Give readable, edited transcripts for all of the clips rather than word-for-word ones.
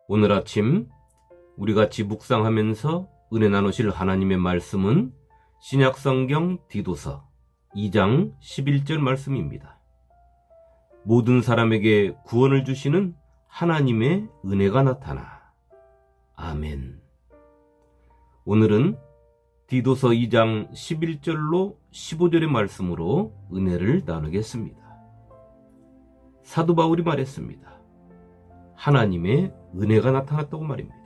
오늘 아침 우리 같이 묵상하면서 은혜 나누실 하나님의 말씀은 신약성경 디도서 2장 11절 말씀입니다. 모든 사람에게 구원을 주시는 하나님의 은혜가 나타나. 아멘. 오늘은 디도서 2장 11절로 15절의 말씀으로 은혜를 나누겠습니다. 사도 바울이 말했습니다. 하나님의 은혜가 나타났다고 말입니다.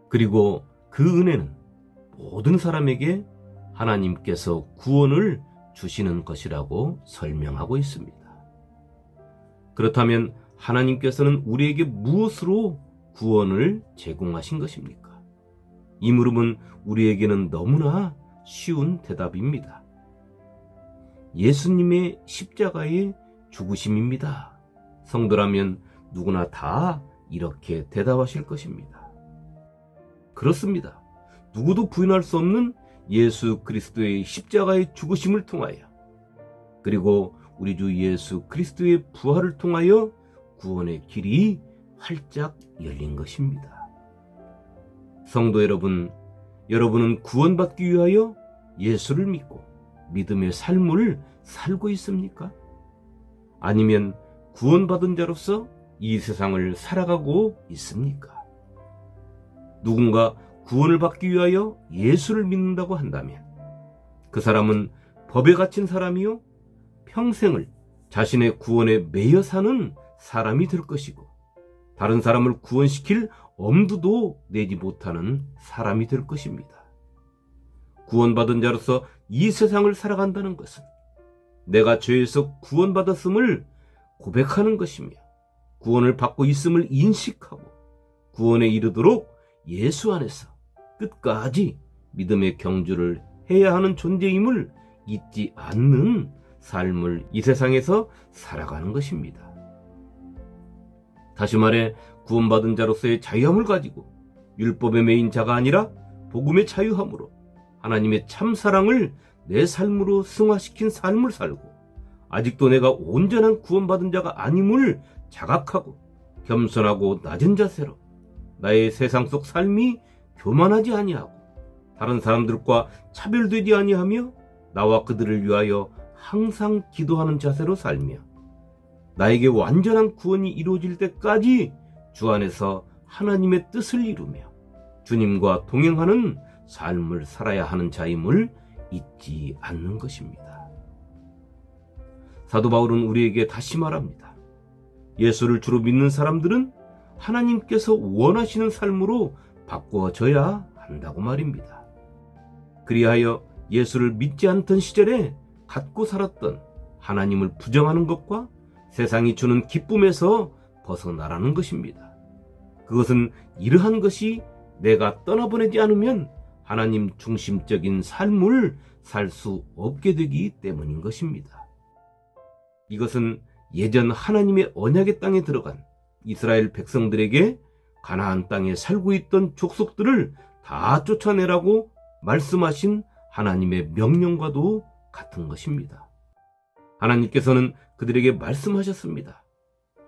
그리고 그 은혜는 모든 사람에게 하나님께서 구원을 주시는 것이라고 설명하고 있습니다. 그렇다면 하나님께서는 우리에게 무엇으로 구원을 제공하신 것입니까? 이 물음은 우리에게는 너무나 쉬운 대답입니다. 예수님의 십자가의 죽으심입니다. 성도라면 누구나 다 이렇게 대답하실 것입니다. 그렇습니다. 누구도 부인할 수 없는 예수 그리스도의 십자가의 죽으심을 통하여, 그리고 우리 주 예수 그리스도의 부활을 통하여 구원의 길이 활짝 열린 것입니다. 성도 여러분, 여러분은 구원받기 위하여 예수를 믿고 믿음의 삶을 살고 있습니까? 아니면 구원받은 자로서 이 세상을 살아가고 있습니까? 누군가 구원을 받기 위하여 예수를 믿는다고 한다면 그 사람은 법에 갇힌 사람이요, 평생을 자신의 구원에 매여 사는 사람이 될 것이고, 다른 사람을 구원시킬 엄두도 내지 못하는 사람이 될 것입니다. 구원받은 자로서 이 세상을 살아간다는 것은 내가 죄에서 구원받았음을 고백하는 것이며, 구원을 받고 있음을 인식하고 구원에 이르도록 예수 안에서 끝까지 믿음의 경주를 해야 하는 존재임을 잊지 않는 삶을 이 세상에서 살아가는 것입니다. 다시 말해 구원받은 자로서의 자유함을 가지고 율법에 매인 자가 아니라 복음의 자유함으로 하나님의 참사랑을 내 삶으로 승화시킨 삶을 살고, 아직도 내가 온전한 구원받은 자가 아님을 자각하고 겸손하고 낮은 자세로 나의 세상 속 삶이 교만하지 아니하고 다른 사람들과 차별되지 아니하며 나와 그들을 위하여 항상 기도하는 자세로 살며, 나에게 완전한 구원이 이루어질 때까지 주 안에서 하나님의 뜻을 이루며 주님과 동행하는 삶을 살아야 하는 자임을 잊지 않는 것입니다. 사도 바울은 우리에게 다시 말합니다. 예수를 주로 믿는 사람들은 하나님께서 원하시는 삶으로 바꾸어져야 한다고 말입니다. 그리하여 예수를 믿지 않던 시절에 갖고 살았던 하나님을 부정하는 것과 세상이 주는 기쁨에서 벗어나라는 것입니다. 그것은 이러한 것이 내가 떠나보내지 않으면 하나님 중심적인 삶을 살 수 없게 되기 때문인 것입니다. 이것은 예전 하나님의 언약의 땅에 들어간 이스라엘 백성들에게 가나안 땅에 살고 있던 족속들을 다 쫓아내라고 말씀하신 하나님의 명령과도 같은 것입니다. 하나님께서는 그들에게 말씀하셨습니다.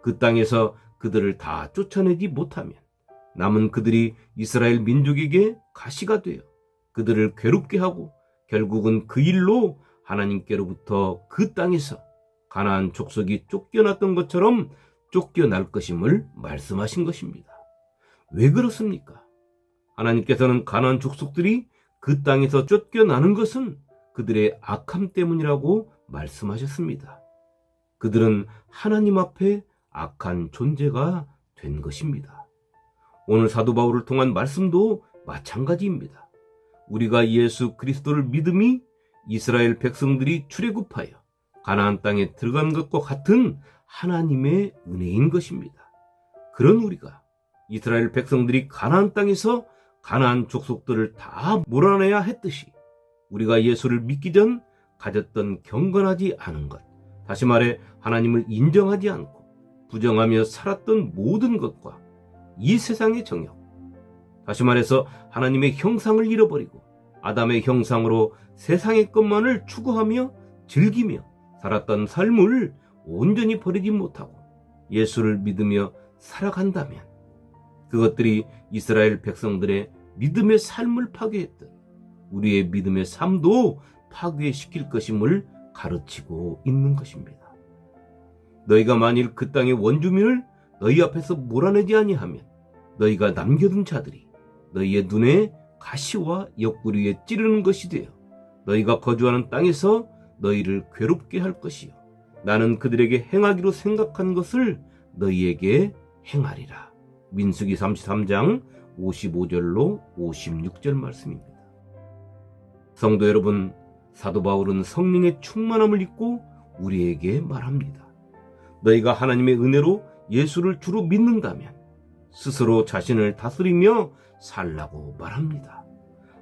그 땅에서 그들을 다 쫓아내지 못하면 남은 그들이 이스라엘 민족에게 가시가 되어 그들을 괴롭게 하고 결국은 그 일로 하나님께로부터 그 땅에서 가나안 족속이 쫓겨났던 것처럼 쫓겨날 것임을 말씀하신 것입니다. 왜 그렇습니까? 하나님께서는 가나안 족속들이 그 땅에서 쫓겨나는 것은 그들의 악함 때문이라고 말씀하셨습니다. 그들은 하나님 앞에 악한 존재가 된 것입니다. 오늘 사도 바울을 통한 말씀도 마찬가지입니다. 우리가 예수 그리스도를 믿음이 이스라엘 백성들이 출애굽하여 가나안 땅에 들어간 것과 같은 하나님의 은혜인 것입니다. 그런 우리가 이스라엘 백성들이 가나안 땅에서 가나안 족속들을 다 몰아내야 했듯이 우리가 예수를 믿기 전 가졌던 경건하지 않은 것, 다시 말해 하나님을 인정하지 않고 부정하며 살았던 모든 것과 이 세상의 정욕, 다시 말해서 하나님의 형상을 잃어버리고 아담의 형상으로 세상의 것만을 추구하며 즐기며 살았던 삶을 온전히 버리지 못하고 예수를 믿으며 살아간다면 그것들이 이스라엘 백성들의 믿음의 삶을 파괴했던 우리의 믿음의 삶도 파괴시킬 것임을 가르치고 있는 것입니다. 너희가 만일 그 땅의 원주민을 너희 앞에서 몰아내지 아니하면 너희가 남겨둔 자들이 너희의 눈에 가시와 옆구리에 찌르는 것이 되어 너희가 거주하는 땅에서 너희를 괴롭게 할 것이요 나는 그들에게 행하기로 생각한 것을 너희에게 행하리라. 민수기 33장 55절로 56절 말씀입니다. 성도 여러분, 사도 바울은 성령의 충만함을 입고 우리에게 말합니다. 너희가 하나님의 은혜로 예수를 주로 믿는다면 스스로 자신을 다스리며 살라고 말합니다.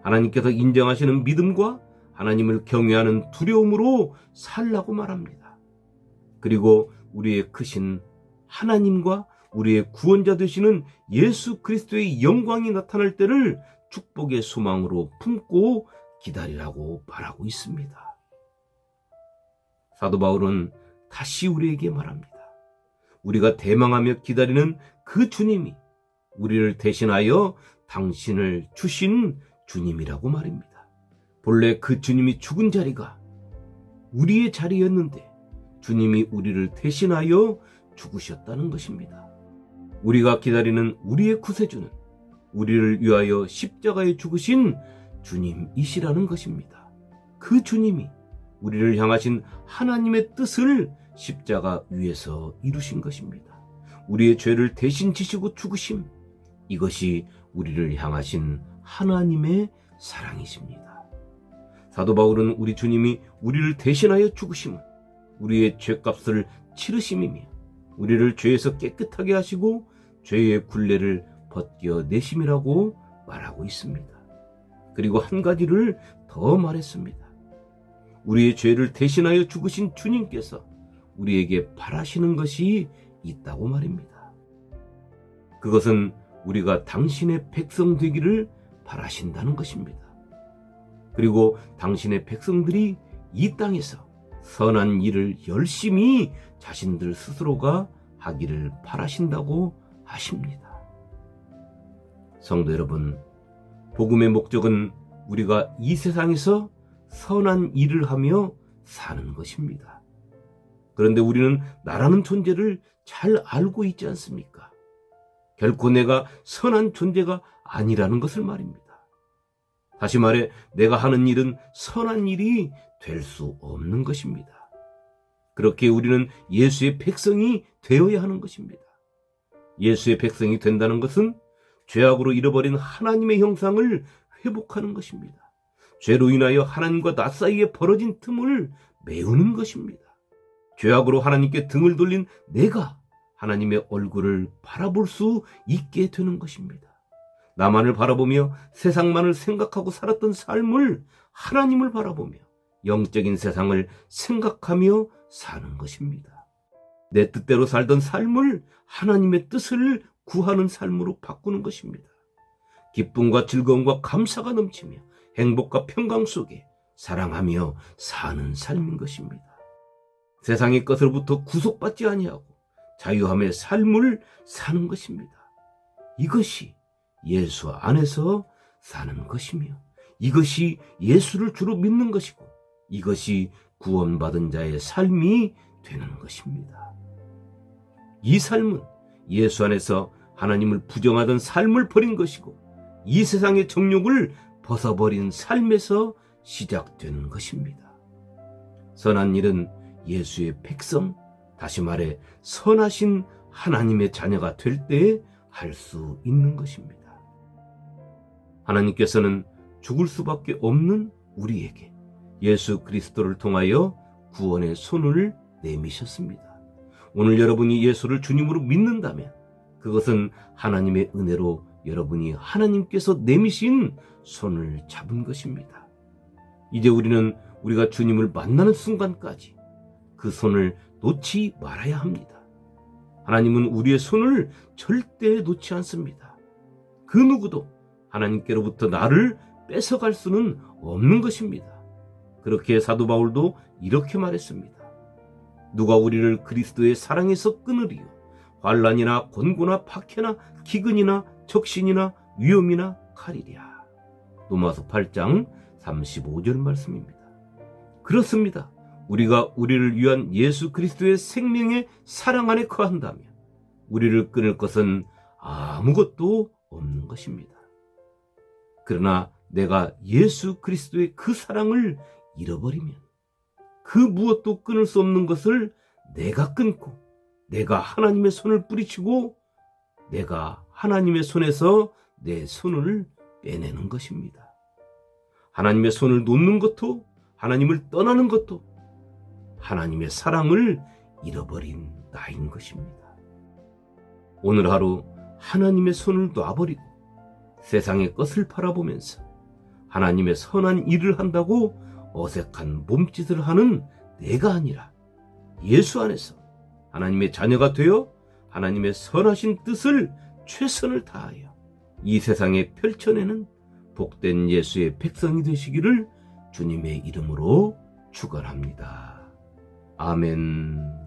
하나님께서 인정하시는 믿음과 하나님을 경외하는 두려움으로 살라고 말합니다. 그리고 우리의 크신 하나님과 우리의 구원자 되시는 예수 그리스도의 영광이 나타날 때를 축복의 소망으로 품고 기다리라고 말하고 있습니다. 사도 바울은 다시 우리에게 말합니다. 우리가 대망하며 기다리는 그 주님이 우리를 대신하여 당신을 주신 주님이라고 말입니다. 본래 그 주님이 죽은 자리가 우리의 자리였는데 주님이 우리를 대신하여 죽으셨다는 것입니다. 우리가 기다리는 우리의 구세주는 우리를 위하여 십자가에 죽으신 주님이시라는 것입니다. 그 주님이 우리를 향하신 하나님의 뜻을 십자가 위에서 이루신 것입니다. 우리의 죄를 대신 지시고 죽으심, 이것이 우리를 향하신 하나님의 사랑이십니다. 사도 바울은 우리 주님이 우리를 대신하여 죽으심은 우리의 죄값을 치르심이며 우리를 죄에서 깨끗하게 하시고 죄의 굴레를 벗겨내심이라고 말하고 있습니다. 그리고 한 가지를 더 말했습니다. 우리의 죄를 대신하여 죽으신 주님께서 우리에게 바라시는 것이 있다고 말입니다. 그것은 우리가 당신의 백성 되기를 바라신다는 것입니다. 그리고 당신의 백성들이 이 땅에서 선한 일을 열심히 자신들 스스로가 하기를 바라신다고 하십니다. 성도 여러분, 복음의 목적은 우리가 이 세상에서 선한 일을 하며 사는 것입니다. 그런데 우리는 나라는 존재를 잘 알고 있지 않습니까? 결코 내가 선한 존재가 아니라는 것을 말입니다. 다시 말해 내가 하는 일은 선한 일이 될 수 없는 것입니다. 그렇게 우리는 예수의 백성이 되어야 하는 것입니다. 예수의 백성이 된다는 것은 죄악으로 잃어버린 하나님의 형상을 회복하는 것입니다. 죄로 인하여 하나님과 나 사이에 벌어진 틈을 메우는 것입니다. 죄악으로 하나님께 등을 돌린 내가 하나님의 얼굴을 바라볼 수 있게 되는 것입니다. 나만을 바라보며 세상만을 생각하고 살았던 삶을 하나님을 바라보며 영적인 세상을 생각하며 사는 것입니다. 내 뜻대로 살던 삶을 하나님의 뜻을 구하는 삶으로 바꾸는 것입니다. 기쁨과 즐거움과 감사가 넘치며 행복과 평강 속에 사랑하며 사는 삶인 것입니다. 세상의 것으로부터 구속받지 아니하고 자유함의 삶을 사는 것입니다. 이것이 예수 안에서 사는 것이며 이것이 예수를 주로 믿는 것이고 이것이 구원받은 자의 삶이 되는 것입니다. 이 삶은 예수 안에서 하나님을 부정하던 삶을 버린 것이고 이 세상의 정욕을 벗어버린 삶에서 시작되는 것입니다. 선한 일은 예수의 백성, 다시 말해 선하신 하나님의 자녀가 될 때에 할 수 있는 것입니다. 하나님께서는 죽을 수밖에 없는 우리에게 예수 그리스도를 통하여 구원의 손을 내미셨습니다. 오늘 여러분이 예수를 주님으로 믿는다면 그것은 하나님의 은혜로 여러분이 하나님께서 내미신 손을 잡은 것입니다. 이제 우리는 우리가 주님을 만나는 순간까지 그 손을 놓지 말아야 합니다. 하나님은 우리의 손을 절대 놓지 않습니다. 그 누구도 하나님께로부터 나를 뺏어갈 수는 없는 것입니다. 그렇게 사도 바울도 이렇게 말했습니다. 누가 우리를 그리스도의 사랑에서 끊으리요? 환난이나 곤고나 박해나 기근이나 적신이나 위험이나 칼이랴. 로마서 8장 35절 말씀입니다. 그렇습니다. 우리가 우리를 위한 예수 그리스도의 생명의 사랑 안에 거한다면 우리를 끊을 것은 아무것도 없는 것입니다. 그러나 내가 예수 그리스도의 그 사랑을 잃어버리면 그 무엇도 끊을 수 없는 것을 내가 끊고 내가 하나님의 손을 뿌리치고 내가 하나님의 손에서 내 손을 빼내는 것입니다. 하나님의 손을 놓는 것도 하나님을 떠나는 것도 하나님의 사랑을 잃어버린 나인 것입니다. 오늘 하루 하나님의 손을 놔버리고 세상의 것을 바라보면서 하나님의 선한 일을 한다고 어색한 몸짓을 하는 내가 아니라 예수 안에서 하나님의 자녀가 되어 하나님의 선하신 뜻을 최선을 다하여 이 세상에 펼쳐내는 복된 예수의 백성이 되시기를 주님의 이름으로 축원합니다. 아멘.